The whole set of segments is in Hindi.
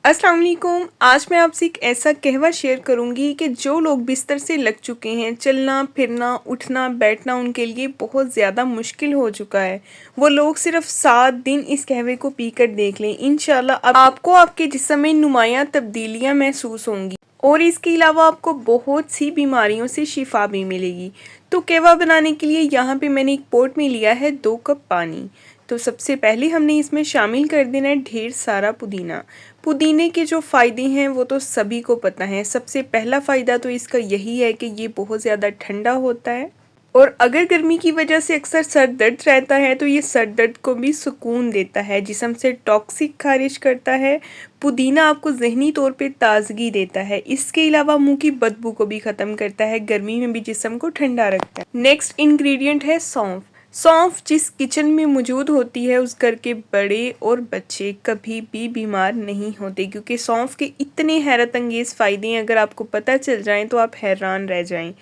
अस्सलाम वालेकुम। आज मैं आपसे एक ऐसा कहवा शेयर करूंगी कि जो लोग बिस्तर से लग चुके हैं, चलना फिरना उठना बैठना उनके लिए बहुत ज़्यादा मुश्किल हो चुका है, वो लोग सिर्फ 7 दिन इस कहवे को पीकर देख लें। इंशाल्लाह अब आपको आपके जिस्म में नुमायां तब्दीलियां महसूस होंगी और इसके अलावा आपको बहुत सी बीमारियों से शिफा भी मिलेगी। तो कहवा बनाने के लिए यहाँ पे मैंने एक पॉट में लिया है 2 कप पानी। तो सबसे पहले हमने इसमें शामिल कर देना है ढेर सारा पुदीना। पुदीने के जो फ़ायदे हैं वो तो सभी को पता है। सबसे पहला फ़ायदा तो इसका यही है कि ये बहुत ज़्यादा ठंडा होता है और अगर गर्मी की वजह से अक्सर सर दर्द रहता है तो ये सर दर्द को भी सुकून देता है, जिस्म से टॉक्सिक खारिज करता है। पुदीना आपको ज़हनी तौर पे ताजगी देता है। इसके अलावा मुंह की बदबू को भी ख़त्म करता है, गर्मी में भी जिस्म को ठंडा रखता है। नेक्स्ट इंग्रेडिएंट है सौंफ। सौंफ जिस किचन में मौजूद होती है उस घर के बड़े और बच्चे कभी भी बीमार नहीं होते, क्योंकि सौंफ के इतने हैरत अंगेज़ फ़ायदे हैं, अगर आपको पता चल जाएं तो आप हैरान रह जाएं।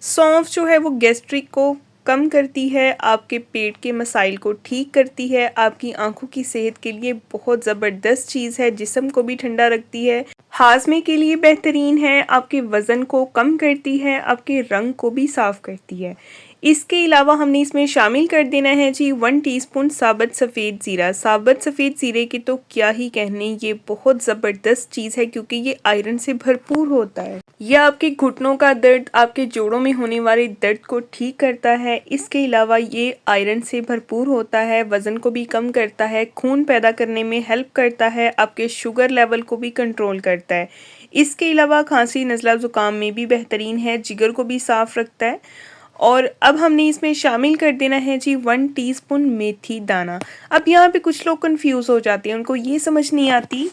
सौंफ जो है वो गैस्ट्रिक को कम करती है, आपके पेट के मसाइल को ठीक करती है, आपकी आंखों की सेहत के लिए बहुत ज़बरदस्त चीज़ है, जिस्म को भी ठंडा रखती है, हाजमे के लिए बेहतरीन है, आपके वज़न को कम करती है, आपके रंग को भी साफ़ करती है। इसके अलावा हमने इसमें शामिल कर देना है जी 1 टीस्पून साबुत सफ़ेद ज़ीरा। साबुत सफ़ेद ज़ीरे की तो क्या ही कहने, ये बहुत ज़बरदस्त चीज़ है क्योंकि ये आयरन से भरपूर होता है। यह आपके घुटनों का दर्द, आपके जोड़ों में होने वाले दर्द को ठीक करता है। इसके अलावा ये आयरन से भरपूर होता है, वज़न को भी कम करता है, खून पैदा करने में हेल्प करता है, आपके शुगर लेवल को भी कंट्रोल करता है। इसके अलावा खांसी नज़ला ज़ुकाम में भी बेहतरीन है, जिगर को भी साफ़ रखता है। और अब हमने इसमें शामिल कर देना है जी 1 टीस्पून मेथी दाना। अब यहाँ पे कुछ लोग कंफ्यूज हो जाते हैं, उनको ये समझ नहीं आती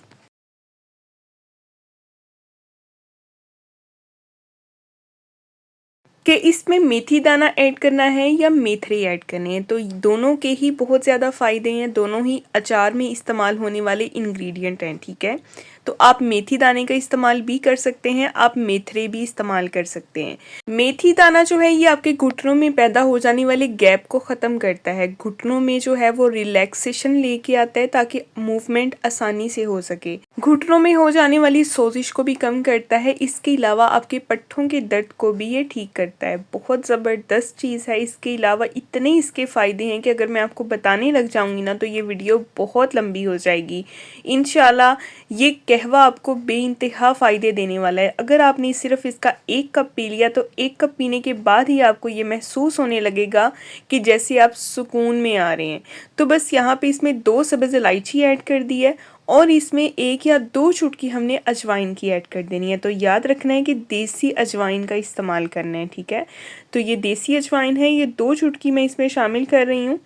कि इसमें मेथी दाना ऐड करना है या मेथरे ऐड करने हैं। तो दोनों के ही बहुत ज़्यादा फ़ायदे हैं, दोनों ही अचार में इस्तेमाल होने वाले इंग्रेडिएंट हैं, ठीक है। तो आप मेथी दाने का इस्तेमाल भी कर सकते हैं, आप मेथरे भी इस्तेमाल कर सकते हैं। मेथी दाना जो है ये आपके घुटनों में पैदा हो जाने वाले गैप को ख़त्म करता है, घुटनों में जो है वो रिलैक्सेशन लेके आता है ताकि मूवमेंट आसानी से हो सके, घुटनों में हो जाने वाली सोजिश को भी कम करता है। इसके अलावा आपके पट्ठों के दर्द को भी ये ठीक करता है, बहुत ज़बरदस्त चीज़ है। इसके अलावा इतने इसके फ़ायदे हैं कि अगर मैं आपको बताने लग जाऊंगी ना तो ये वीडियो बहुत लंबी हो जाएगी। इंशाल्लाह ये कहवा आपको बेइंतहा फ़ायदे देने वाला है। अगर आपने सिर्फ इसका 1 कप पी लिया तो 1 कप पीने के बाद ही आपको ये महसूस होने लगेगा कि जैसे आप सुकून में आ रहे हैं। तो बस यहाँ पे इसमें 2 सब्ज़ इलायची ऐड कर दी है और इसमें 1 या 2 चुटकी हमने अजवाइन की ऐड कर देनी है। तो याद रखना है कि देसी अजवाइन का इस्तेमाल करना है, ठीक है। तो ये देसी अजवाइन है, ये 2 चुटकी मैं इसमें शामिल कर रही हूँ।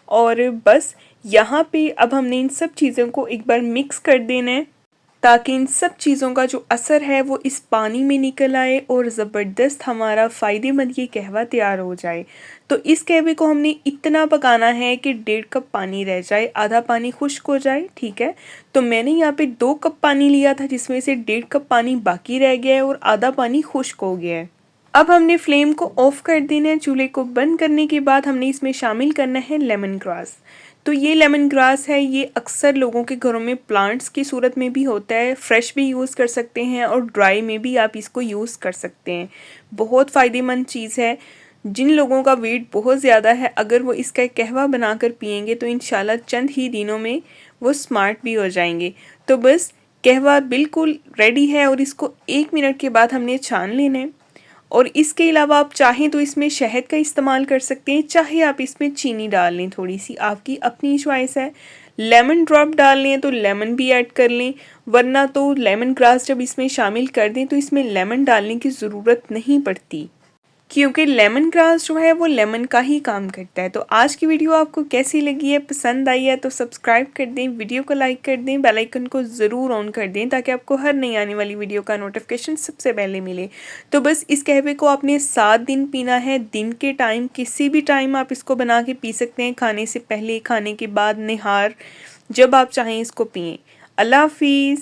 और बस यहाँ पे अब हमने इन सब चीज़ों को एक बार मिक्स कर देना है ताकि इन सब चीज़ों का जो असर है वो इस पानी में निकल आए और ज़बरदस्त हमारा फ़ायदेमंद ये कहवा तैयार हो जाए। तो इस कहवे को हमने इतना पकाना है कि 1.5 कप पानी रह जाए, आधा पानी खुश्क हो जाए, ठीक है। तो मैंने यहाँ पे 2 कप पानी लिया था जिसमें से 1.5 कप पानी बाकी रह गया है और आधा पानी खुश्क हो गया है। अब हमने फ्लेम को ऑफ कर देना है। चूल्हे को बंद करने के बाद हमने इसमें शामिल करना है लेमन ग्रास। तो ये लेमन ग्रास है, ये अक्सर लोगों के घरों में प्लांट्स की सूरत में भी होता है, फ्रेश भी यूज़ कर सकते हैं और ड्राई में भी आप इसको यूज़ कर सकते हैं। बहुत फ़ायदेमंद चीज़ है। जिन लोगों का वेट बहुत ज़्यादा है, अगर वो इसका एक कहवा बनाकर पियेंगे तो इंशाल्लाह चंद ही दिनों में वो स्मार्ट भी हो जाएंगे। तो बस कहवा बिल्कुल रेडी है और इसको 1 मिनट के बाद हमने छान लेना है। और इसके अलावा आप चाहें तो इसमें शहद का इस्तेमाल कर सकते हैं, चाहे आप इसमें चीनी डाल लें, थोड़ी सी आपकी अपनी चॉइस है। लेमन ड्रॉप डाल लें तो लेमन भी ऐड कर लें, वरना तो लेमन ग्रास जब इसमें शामिल कर दें तो इसमें लेमन डालने की ज़रूरत नहीं पड़ती, क्योंकि लेमन ग्रास जो है वो लेमन का ही काम करता है। तो आज की वीडियो आपको कैसी लगी है, पसंद आई है तो सब्सक्राइब कर दें, वीडियो को लाइक कर दें, बेल आइकन को ज़रूर ऑन कर दें ताकि आपको हर नई आने वाली वीडियो का नोटिफिकेशन सबसे पहले मिले। तो बस इस कहवे को आपने 7 दिन पीना है, दिन के टाइम किसी भी टाइम आप इसको बना के पी सकते हैं, खाने से पहले, खाने के बाद, निहार, जब आप चाहें इसको पिएँ। अल्लाह हाफिज़।